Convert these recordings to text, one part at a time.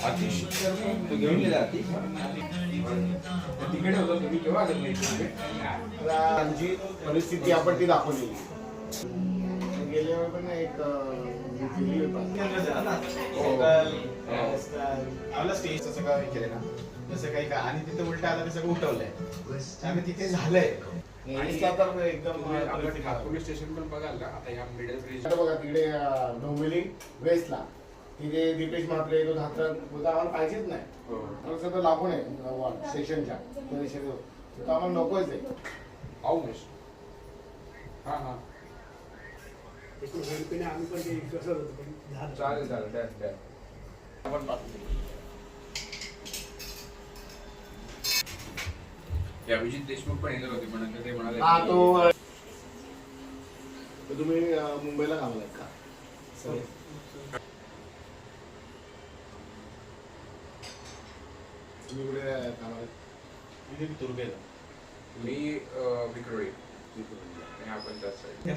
आतिश तो घेऊन गेला आतिश तिकडे होता तुम्ही केव्हा आले त्यांची परिस्थिती आपण ती दाखवलेली गेल्यावर पण एक आपला स्टेज तसं काय केलं ना जसं काही का आणि तिथं उलट आलं ते सगळं उठवलंय आणि तिथे झालंय तर एकदम पोलीस स्टेशन पण बघाल ना आता ह्या मिडल ब्रिज बघा तिकडे डोंबिवली वेस्टला तिथे दीपेश म्हात्रे तो धात्र आम्हाला पाहिजेच नाही सगळं लागून आहे स्टेशनच्या तो आम्हाला नकोच आहे पाहू हा हा आम्ही पण ते कसं होतं चालेल चालेल द्या द्या आपण या अभिजित देशमुख पण येणार होते पण ते म्हणाले हा तो तुम्ही मुंबईला कामाला आहेत का तुम्ही कुठे कामाला आहेत? तुर्गेला मी विक्रोळी आपण त्या साईड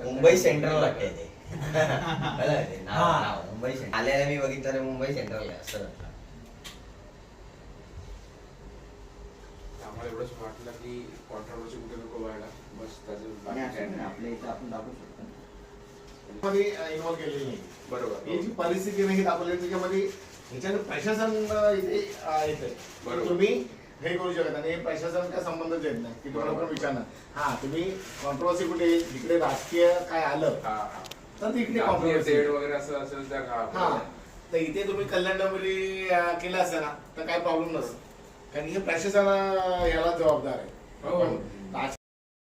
मुंबई सेंट्रल वाटते ते मुंबई सेंट्रल आल्याला मी बघितलं रे मुंबई सेंट्रल आहे असं आम्हाला एवढंच वाटलं की कॉन्ट्रोवर्सी कुठे नको व्हायला बस त्याचं आपल्या इथं आपण दाखवू शकतो मध्ये इन्व्हॉल्व केलेली नाही बरोबर ही जी परिस्थिती नाही दाखवली त्याच्यामध्ये ह्याच्यानं प्रशासन इथे येते बरोबर. तुम्ही हे करू शकत आणि हे प्रशासनाचा संबंधच येत नाही की तुम्हाला पण विचारणार हा तुम्ही कॉन्ट्रोवर्सी कुठे जिकडे राजकीय काय आलं हा हा तर तिकडे आपली कॉन्ट्रोवर्सी सेड वगैरे असं असेल तर हा तर इथे तुम्ही कल्याण डोंबिवली केलं असतं ना तर काय प्रॉब्लेम नसतं कारण हे प्रशासन याला जबाबदार आहे हो. पण